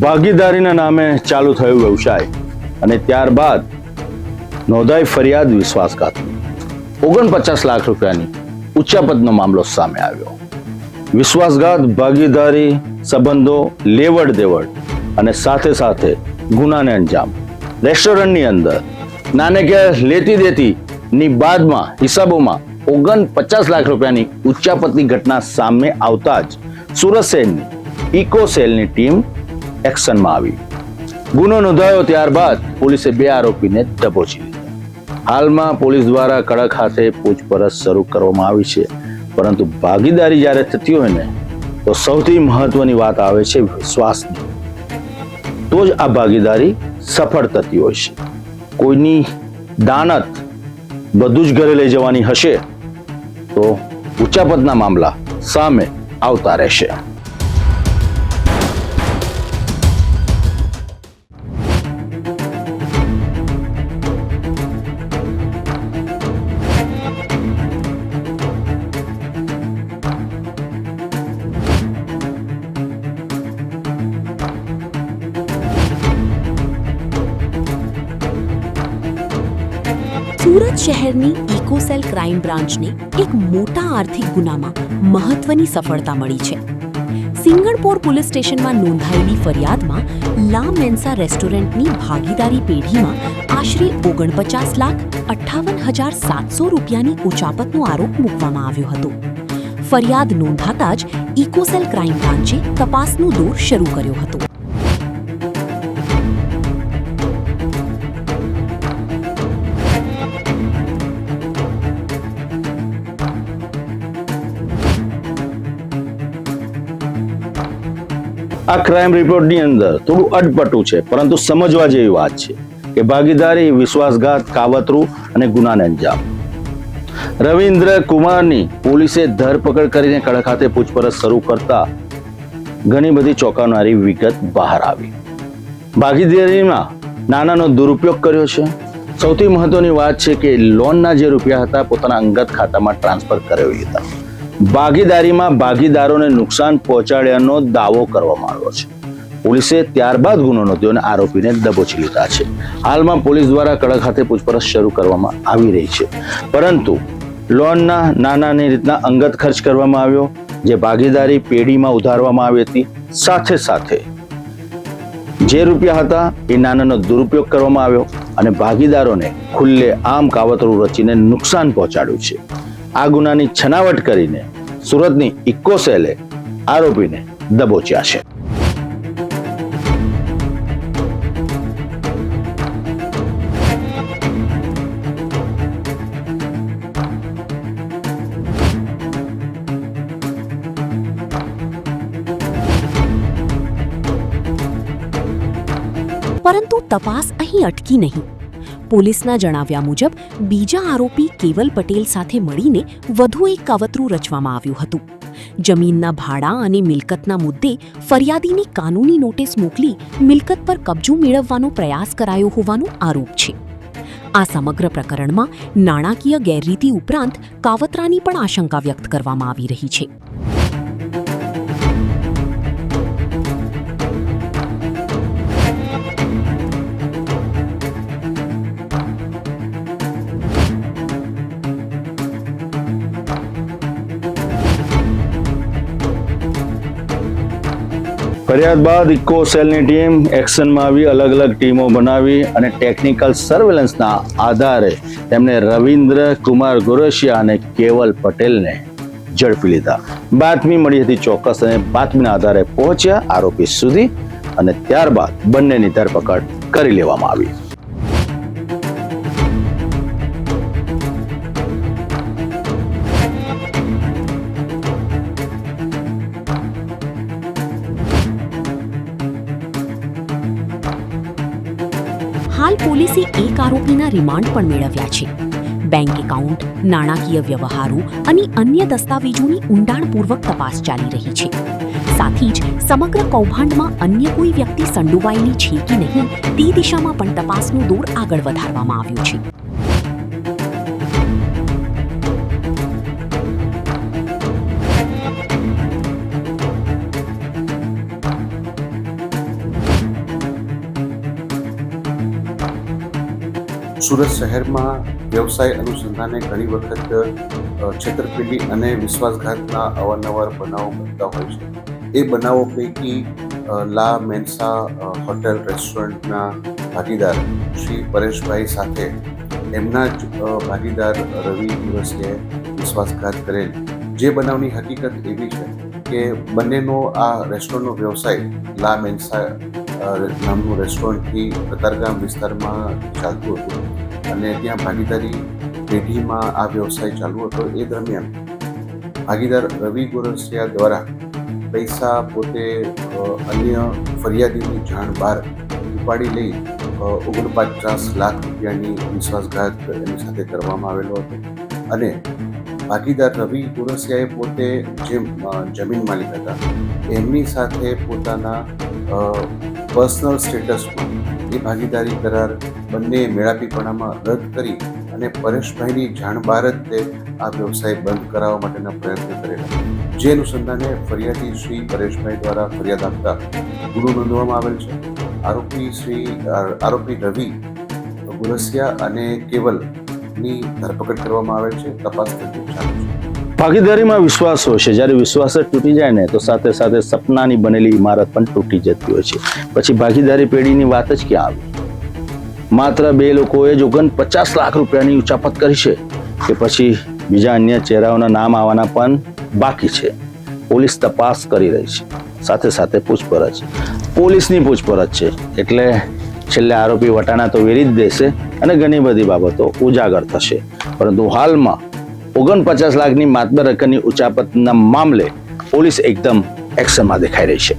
ભાગીદારીના નામે ચાલુ થયો વ્યવસાય અને ત્યારબાદ નોંધાઈ ફરિયાદ વિશ્વાસઘાતની 49 લાખ રૂપિયાની ઉચ્ચાપતનો મામલો સામે આવ્યો. વિશ્વાસઘાત, ભાગીદારી, સંબંધો, લેવડ દેવડ અને સાથે સાથે ગુનાને અંજામ. રેસ્ટોરન્ટની અંદર નાણાકીય લેતી દેતી ની બાદમાં હિસાબોમાં 49 લાખ રૂપિયાની ઉચ્ચાપતની ઘટના સામે આવતા જ સુરત શહેરની ઇકો સેલની ટીમ એક્શનમાં આવી. ગુનો નોંધાયો ત્યારબાદ પોલીસે 2 આરોપીને દબોચી લીધા. હાલમાં પોલીસ દ્વારા કડક હાથે પૂછપરછ શરૂ કરવામાં આવી છે. પરંતુ ભાગીદારી જ્યારે થતી હોય ને તો સૌથી મહત્વની વાત આવે છે વિશ્વાસની. તો જ આ ભાગીદારી સફળ થતી હોય છે. કોઈની દાનત બધું જ ઘરે લઈ જવાની હશે તો ઉચ્ચાપતના મામલા સામે આવતા રહેશે. સુરત શહેરની ઇકોસેલ ક્રાઇમ બ્રાન્ચને એક મોટા આર્થિક ગુનામાં મહત્વની સફળતા મળી છે. સિંગણપોર પોલીસ સ્ટેશનમાં નોંધાયેલી ફરિયાદમાં લા મેન્સા રેસ્ટોરન્ટની ભાગીદારી પેઢીમાં આશરે 49,58,700 રૂપિયાની ઉચાપતનો આરોપ મૂકવામાં આવ્યો હતો. ફરિયાદ નોંધાતા જ ઇકોસેલ ક્રાઇમ બ્રાન્ચે તપાસનો દોર શરૂ કર્યો હતો. આ ક્રાઇમ રિપોર્ટની અંદર થોડું અટપટું છે, પરંતુ સમજવા જેવી વાત છે કે ભાગીદારી, વિશ્વાસઘાત, કાવતરું અને ગુનાને અંજામ. રવિન્દ્ર કુમારની પોલીસે ધરપકડ કરીને કડક હાથે પૂછપરછ શરૂ કરતા ઘણી બધી ચોંકાવનારી વિગત બહાર આવી. ભાગીદારીમાં નાણાંનો દુરુપયોગ કર્યો છે. સૌથી મહત્વની વાત છે કે લોનના જે રૂપિયા હતા પોતાના અંગત ખાતામાં ટ્રાન્સફર કરાવી લીધા. ભાગીદારીમાં ભાગીદારોને નુકસાન પહોંચાડ્યાનો દાવો કરવામાં આવ્યો છે. પોલીસે ત્યારબાદ ગુનો નોંધ્યો અને આરોપીને દબોચી લીધા છે. હાલમાં પોલીસ દ્વારા કડક હાથે પૂછપરછ શરૂ કરવામાં આવી રહી છે. પરંતુ લોનના નાણાંની રીતના અંગત ખર્ચ કરવામાં આવ્યો, જે ભાગીદારી પેઢીમાં ઉધારવામાં આવી હતી. સાથે સાથે જે રૂપિયા હતા એ નાણાંનો દુરુપયોગ કરવામાં આવ્યો અને ભાગીદારોને ખુલ્લે આમ કાવતરું રચીને નુકસાન પહોંચાડ્યું છે. આ ગુનાની છનાવટ કરીને સુરતની ઇકોસેલે આરોપીને દબોચ્યા છે. પરંતુ તપાસ અહીં અટકી નહીં. પોલીસના જણાવ્યા મુજબ બીજા આરોપી કેવલ પટેલ સાથે મળીને વધુ એક કાવતરું રચવામાં આવ્યું હતું. જમીનના ભાડા અને મિલકતના મુદ્દે ફરિયાદીની કાનૂની નોટિસ મોકલી મિલકત પર કબજો મેળવવાનો પ્રયાસ કરાયો હોવાનો આરોપ છે. આ સમગ્ર પ્રકરણમાં નાણાકીય ગેરરીતિ ઉપરાંત કાવતરાની પણ આશંકા વ્યક્ત કરવામાં આવી રહી છે. ફરિયાદ બાદ ઇકો સેલની ટીમ એક્શનમાં આવી. અલગ અલગ ટીમો બનાવી અને ટેકનિકલ સર્વેલન્સના આધારે તેમણે રવિન્દ્ર કુમાર ગોરસિયા અને કેવલ પટેલને ઝડપી લીધા. બાતમી મળી હતી ચોક્કસ અને બાતમીના આધારે પહોંચ્યા આરોપી સુધી અને ત્યારબાદ બંનેની ધરપકડ કરી લેવામાં આવી. હાલ પોલીસે એક આરોપીના રિમાન્ડ પણ મેળવ્યા છે. બેંક એકાઉન્ટ, નાણાકીય વ્યવહારો અને અન્ય દસ્તાવેજોની ઊંડાણપૂર્વક તપાસ ચાલી રહી છે. સાથે જ સમગ્ર કૌભાંડમાં અન્ય કોઈ વ્યક્તિ સંડોવાયેલી છે કે નહીં તે દિશામાં પણ તપાસનો દોર આગળ વધારવામાં આવ્યો છે. સુરત શહેરમાં વ્યવસાય અનુસંધાને ઘણી વખત છેતરપિંડી અને વિશ્વાસઘાતના અવારનવાર બનાવો બનતા હોય છે. એ બનાવો પૈકી લા મેન્સા હોટેલ રેસ્ટોરન્ટના ભાગીદાર શ્રી પરેશભાઈ સાથે એમના જ ભાગીદાર રવિ દિવસે વિશ્વાસઘાત કરેલ. જે બનાવની હકીકત એવી છે કે બંનેનો આ રેસ્ટોરન્ટનો વ્યવસાય લા મેન્સા નામનું રેસ્ટોરન્ટથી કતારગામ વિસ્તારમાં ચાલતું હતું અને ત્યાં ભાગીદારી પેઢીમાં આ વ્યવસાય ચાલુ હતો. એ દરમિયાન ભાગીદાર રવિ ગોરસિયા દ્વારા પૈસા પોતે અન્ય ફરિયાદીની જાણ બહાર ઉપાડી લઈ 49 લાખ રૂપિયાની વિશ્વાસઘાત એની સાથે કરવામાં આવેલો હતો અને ભાગીદાર રવિ ગોરસિયાએ પોતે જે જમીન માલિક હતા એમની સાથે પોતાના પર્સનલ સ્ટેટસમાં એ ભાગીદારી કરાર બંને મેળાપીપણામાં રદ કરી અને પરેશભાઈની જાણ બહાર જ તે આ વ્યવસાય બંધ કરાવવા માટેના પ્રયત્ન કરેલા. જે અનુસંધાને ફરિયાદી શ્રી પરેશભાઈ દ્વારા ફરિયાદ આપતા ગુનો નોંધવામાં આવેલ છે. આરોપી રવિ ગોરસિયા અને કેવલની ધરપકડ કરવામાં આવેલ છે. તપાસ ચાલુ છે. ભાગીદારીમાં વિશ્વાસ હોય છે. જ્યારે વિશ્વાસ જ તૂટી જાય ને તો સાથે સાથે સપનાની બનેલી ઇમારત પણ તૂટી જતી હોય છે. પછી ભાગીદારી પેઢીની વાત જ ક્યાં આવી? માત્ર બે લોકોએ જ 49 લાખ રૂપિયાની ઉચાપત કરી છે કે પછી બીજા અન્ય ચહેરાઓના નામ આવવાના પણ બાકી છે. પોલીસ તપાસ કરી રહી છે. સાથે સાથે પૂછપરછ, પોલીસની પૂછપરછ છે એટલે છેલ્લે આરોપી વટાણા તો વેરી જ દેશે અને ઘણી બધી બાબતો ઉજાગર થશે. પરંતુ હાલમાં 49 લાખની માતબર રકમની ઉચાપતના મામલે પોલીસ એકદમ એક્શનમાં દેખાઈ રહી છે.